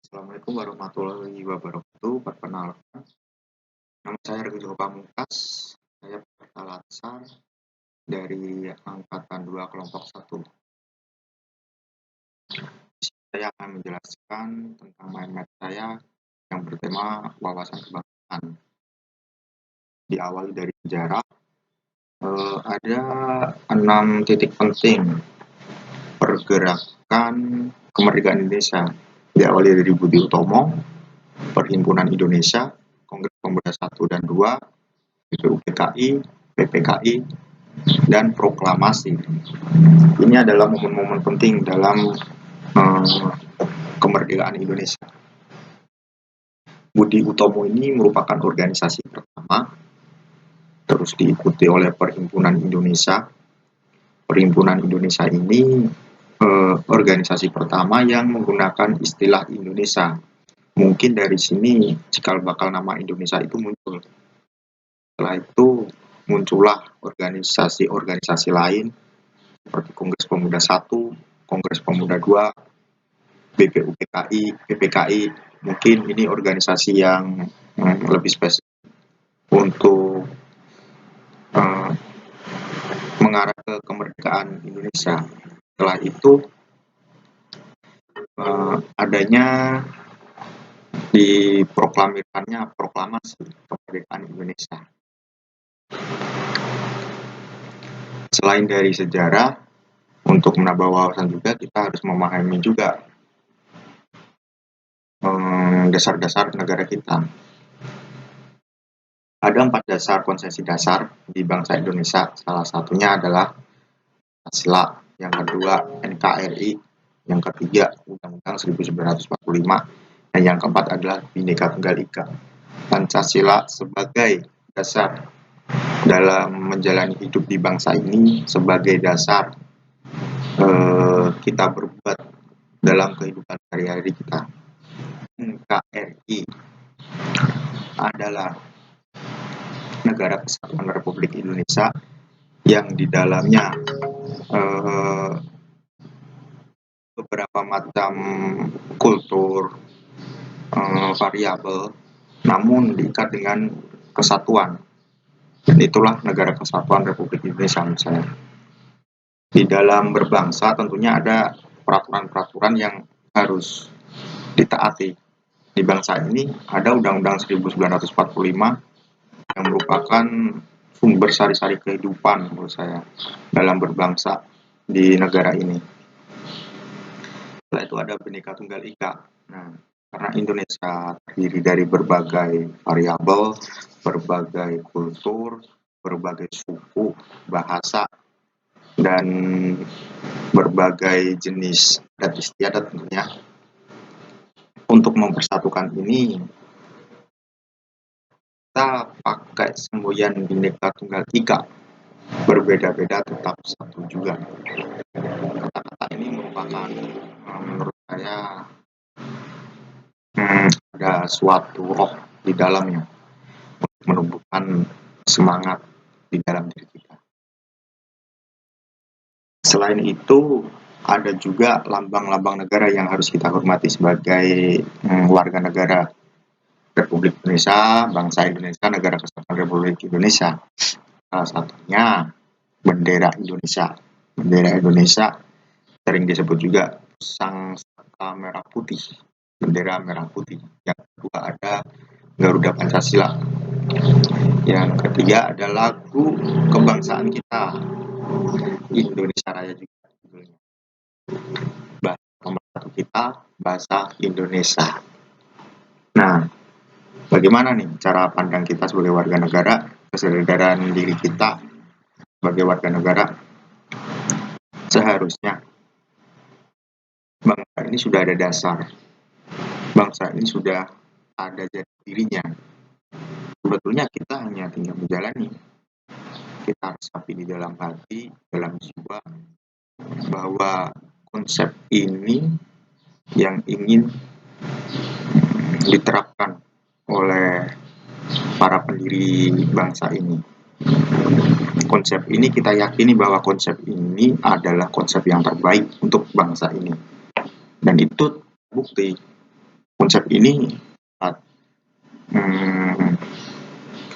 Assalamualaikum warahmatullahi wabarakatuh. Perkenalkan, nama saya Rego Pamungkas. Saya peserta Latsar dari Angkatan 2 Kelompok 1. Saya akan menjelaskan tentang mind map saya yang bertema wawasan kebangsaan. Diawali dari sejarah, ada 6 titik penting pergerakan kemerdekaan Indonesia. Diawali dari Budi Utomo, Perhimpunan Indonesia, Kongres Pemuda 1 dan 2, BPUPKI, PPKI, dan proklamasi. Ini adalah momen-momen penting dalam kemerdekaan Indonesia. Budi Utomo ini merupakan organisasi pertama, terus diikuti oleh Perhimpunan Indonesia. Perhimpunan Indonesia ini organisasi pertama yang menggunakan istilah Indonesia. Mungkin dari sini cikal bakal nama Indonesia itu muncul. Setelah itu muncullah organisasi-organisasi lain seperti Kongres Pemuda 1, Kongres Pemuda 2, BPUPKI, PPKI. Mungkin ini organisasi yang lebih spesifik untuk mengarah ke kemerdekaan Indonesia. Setelah itu adanya diproklamirkannya proklamasi kemerdekaan Indonesia. Selain dari sejarah, untuk menambah wawasan juga kita harus memahami juga dasar-dasar negara kita. Ada 4 dasar konsesi dasar di bangsa Indonesia. Salah satunya adalah Pancasila, yang kedua NKRI, yang ketiga Undang-Undang 1945, dan yang keempat adalah Bhinneka Tunggal Ika. Pancasila sebagai dasar dalam menjalani hidup di bangsa ini, sebagai dasar kita berbuat dalam kehidupan sehari-hari kita. NKRI adalah Negara Kesatuan Republik Indonesia yang di dalamnya beberapa macam kultur variabel, namun diikat dengan kesatuan. Dan itulah Negara Kesatuan Republik Indonesia menurut saya. Di dalam berbangsa tentunya ada peraturan-peraturan yang harus ditaati. Di bangsa ini ada Undang-Undang 1945 yang merupakan sumber sari-sari kehidupan menurut saya dalam berbangsa di negara ini. Setelah itu ada Bhinneka Tunggal Ika. Nah, karena Indonesia terdiri dari berbagai variabel, berbagai kultur, berbagai suku, bahasa, dan berbagai jenis adat istiadat tentunya. Untuk mempersatukan ini, kita pakai semboyan Bhinneka Tunggal Ika. Berbeda-beda tetap satu juga. Kata-kata ini merupakan menurut saya ada suatu roh di dalamnya untuk menumbuhkan semangat di dalam diri kita. Selain itu, ada juga lambang-lambang negara yang harus kita hormati sebagai warga negara Republik Indonesia, bangsa Indonesia, Negara Kesatuan Republik Indonesia. Salah satunya bendera Indonesia. Bendera Indonesia sering disebut juga Sang Saka Merah Putih, bendera merah putih. Yang kedua ada Garuda Pancasila. Yang ketiga ada lagu kebangsaan kita, Indonesia Raya juga. Bahasa nomor 1 kita, bahasa Indonesia. Nah, bagaimana nih cara pandang kita sebagai warga negara, kesadaran diri kita sebagai warga negara? Seharusnya bangsa ini sudah ada dasar, bangsa ini sudah ada jati dirinya. Sebetulnya kita hanya tinggal menjalani. Kita resapi di dalam hati, dalam jiwa, bahwa konsep ini yang ingin diterapkan oleh para pendiri bangsa ini. Konsep ini kita yakini bahwa konsep ini adalah konsep yang terbaik untuk bangsa ini. Dan itu bukti Konsep ini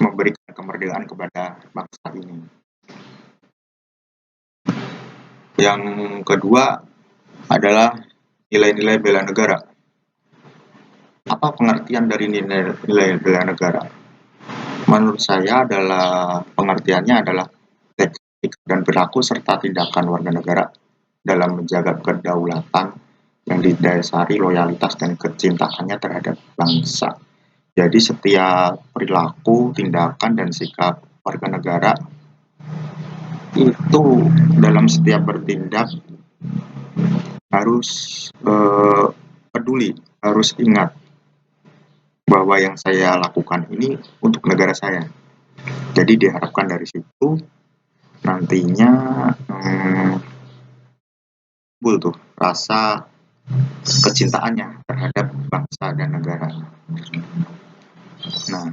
memberikan kemerdekaan kepada bangsa ini. Yang kedua adalah nilai-nilai bela negara. Apa pengertian dari nilai bela negara? Menurut saya adalah pengertiannya adalah teknik dan perilaku serta tindakan warga negara dalam menjaga kedaulatan yang didasari loyalitas dan kecintaannya terhadap bangsa. Jadi setiap perilaku, tindakan, dan sikap warga negara itu dalam setiap bertindak harus peduli, harus ingat bahwa yang saya lakukan ini untuk negara saya. Jadi diharapkan dari situ nantinya timbul tuh rasa kecintaannya terhadap bangsa dan negara. Nah,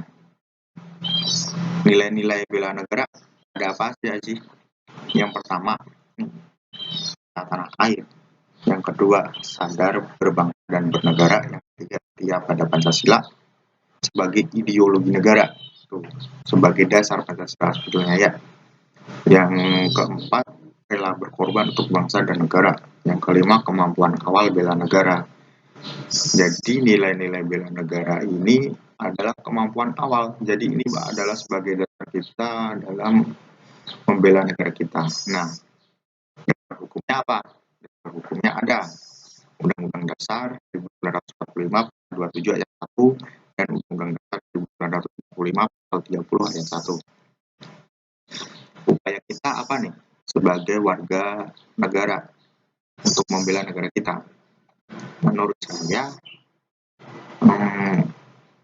nilai-nilai bela negara ada apa aja sih? Yang pertama, tanah air. Yang kedua, sadar berbangsa dan bernegara. Yang ketiga, setia pada Pancasila sebagai ideologi negara. Tuh, sebagai dasar Pancasila sebetulnya ya. Yang keempat, rela berkorban untuk bangsa dan negara. Yang kelima, kemampuan awal bela negara. Jadi nilai-nilai bela negara ini adalah kemampuan awal. Jadi ini adalah sebagai dasar kita dalam membela negara kita. Nah, dasar hukumnya apa? Dasar hukumnya ada Undang-Undang Dasar 1945 27 ayat 1 dan Undang-Undang Dasar 1945 pasal 30 ayat 1. Upaya kita apa nih sebagai warga negara untuk membela negara kita? Menurut saya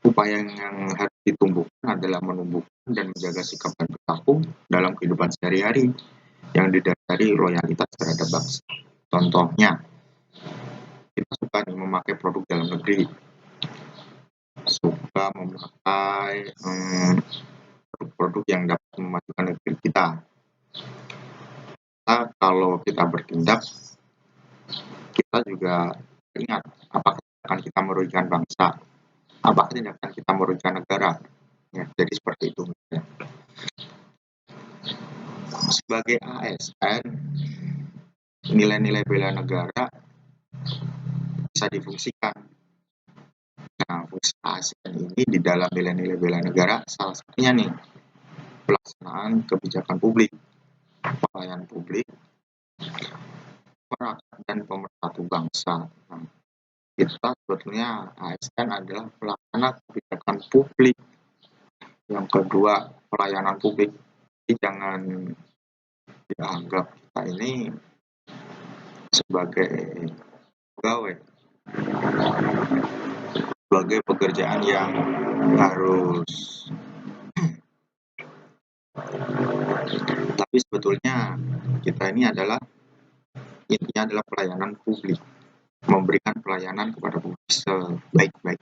upaya yang harus ditumbuhkan adalah menumbuhkan dan menjaga sikap dan perilaku dalam kehidupan sehari-hari yang didasari loyalitas terhadap bangsa. Contohnya, kita suka nih memakai produk dalam negeri, suka memakai produk-produk yang dapat memajukan negeri kita. Nah, kalau kita bertindak, kita juga ingat apakah akan kita merugikan bangsa, apakah tindakan kita merugikan negara. Ya, jadi seperti itu. Ya. Sebagai ASN, nilai-nilai bela negara bisa difungsikan. Nah, fungsi ASN ini di dalam nilai-nilai bela negara salah satunya nih pelaksanaan kebijakan publik, pelayanan publik, perangkat dan pemersatu bangsa. Nah, kita sebetulnya ASN adalah pelaksana kebijakan publik. Yang kedua, pelayanan publik. Jadi jangan dianggap kita ini sebagai pegawai, sebagai pekerjaan yang harus tapi sebetulnya kita ini adalah intinya adalah pelayanan publik, memberikan pelayanan kepada publik sebaik-baiknya.